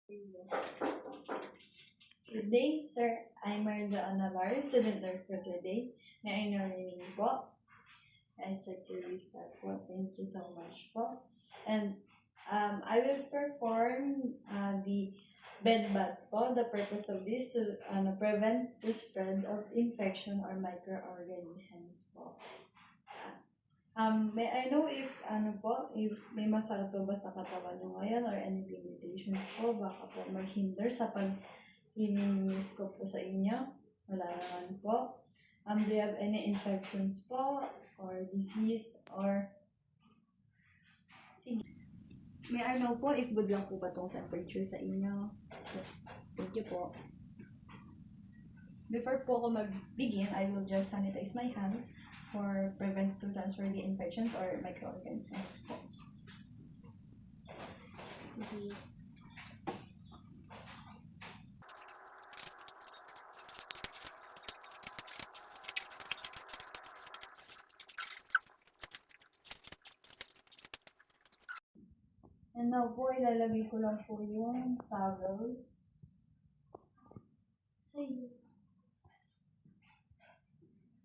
Good day, sir. I'm Marja Navarre, student nurse for today. May I know your name po? I check your restart po. Thank you so much po. And I will perform the bed bath po. The purpose of this to prevent the spread of infection or microorganisms po. May I know if if may masakit po ba sa katawan nyo ngayon or any limitations po, baka po maghinder sa pag-ininis ko po sa inyo? Wala naman po. Do you have any infections po or disease or sige. May I know po if good lang po ba tong temperature sa inyo? Thank you po. Before po ako mag-begin, I will just sanitize my hands for prevent to transfer the infections or microorganisms po. Sige. And now po, ilalagay ko lang po yung towels sa iyo.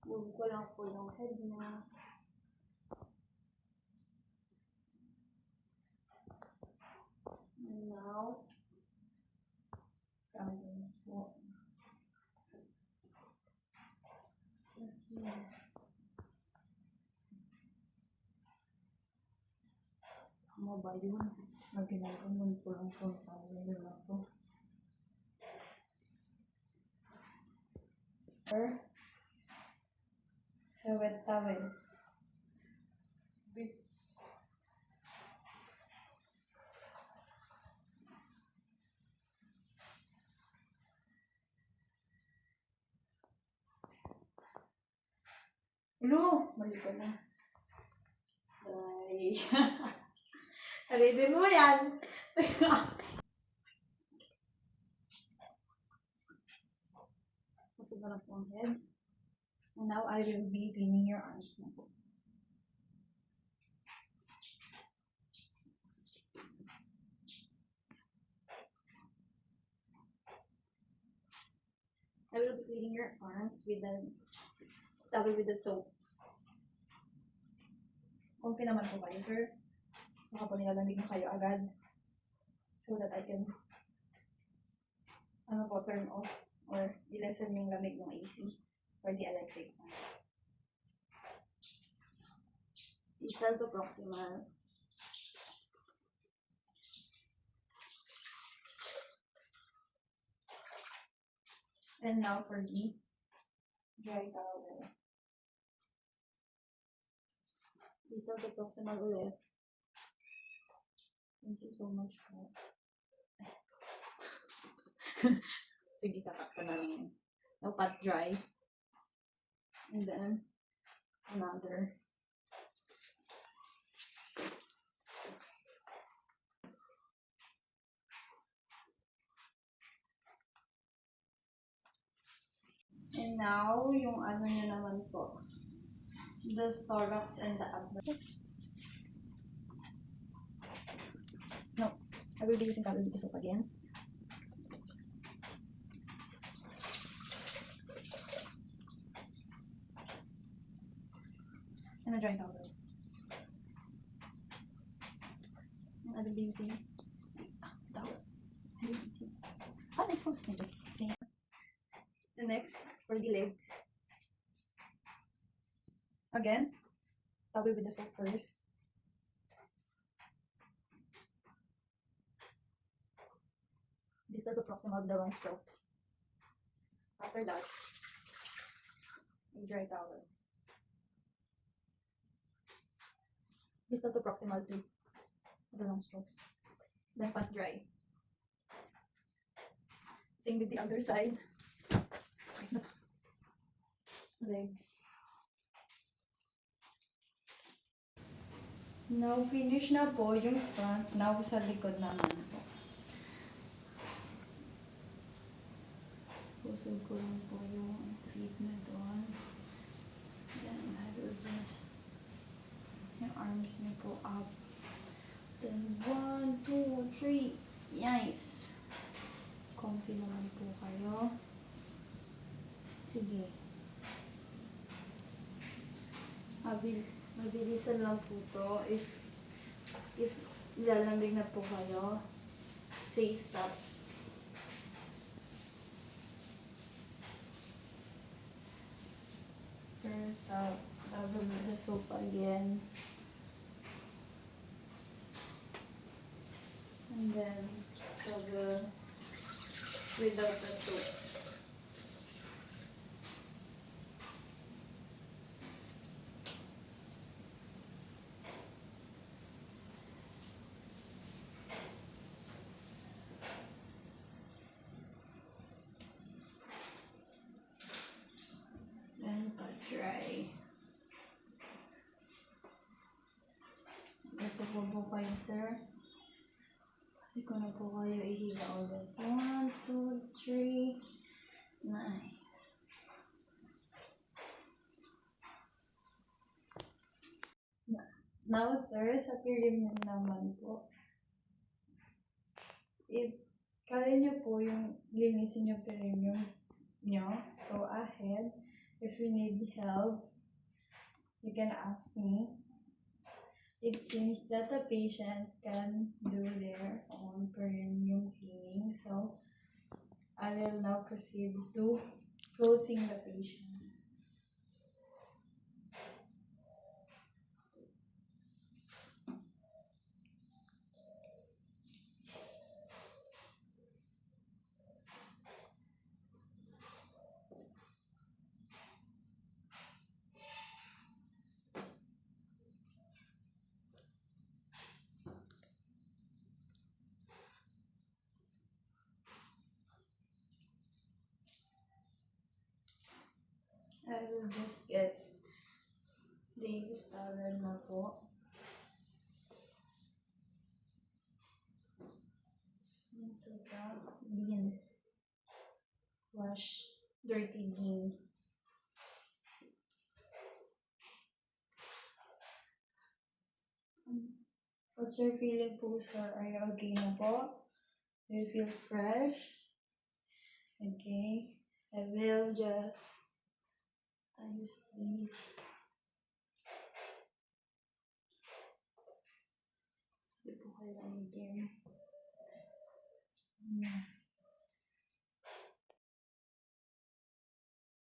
Move ko lang po yung head niya. And now, towels po. Okay. Ano ba yun? Ginagawa ko lang po towel na po. Or, sa wet towel. Ulo! Mali ko na. Ay. Halidin mo yan! Pusog na lang po ang head. And now, I will be cleaning your arms na po. I will be cleaning your arms with the towel with the soap. Comfy naman po kayo, sir. Baka po nilalamig na kayo agad. So that I can turn off or i-lessen yung lamig ng AC or the electric fan. Distal to proximal. And now for the dry towel. Distal to proximal ulit. Thank you so much po. Sige, tatak ka na lang yun. Now pat dry. And then, another. And now, yung ano nyo naman po. The thorax and the abdomen. No, I will be using towel with the soap again. And a dry towel. And I will be using towel. It's supposed to be. The next, for the legs. Again, towel with the soap first. Distal to proximal of the wrong strokes. After that, a dry towel. Distal to proximal to the long strokes. Then pat dry. Same with the other side. Legs. Now, finish na po yung front. Now, sa likod naman po. Pusog ko lang po yung feet na doon. Then, I will just yung arms niyo po up. Then, 1, 2, 3. Yes! kayo. Sige. Mabilisan lang po to. If lalamig na po kayo, say stop. First, I'll remove the soap again. And then, cover without the soap. Then, pa-dry. Ito po kayo, sir. Hindi ko na po kayo ihila ulit. 1, 2, 3. Nice. Now, sir, sa period naman po, if kaya nyo po yung linisin yung period nyo, go ahead. If you need help, you can ask me. It seems that the patient can do their own perineum cleaning, so I will now proceed to clothing the patient. I will just get the use towel na po. Into the bin. Wash dirty bin. What's your feeling po, sir? Are you okay na po? Do you feel fresh? Okay. I will just use these. Sige po kayo lang again.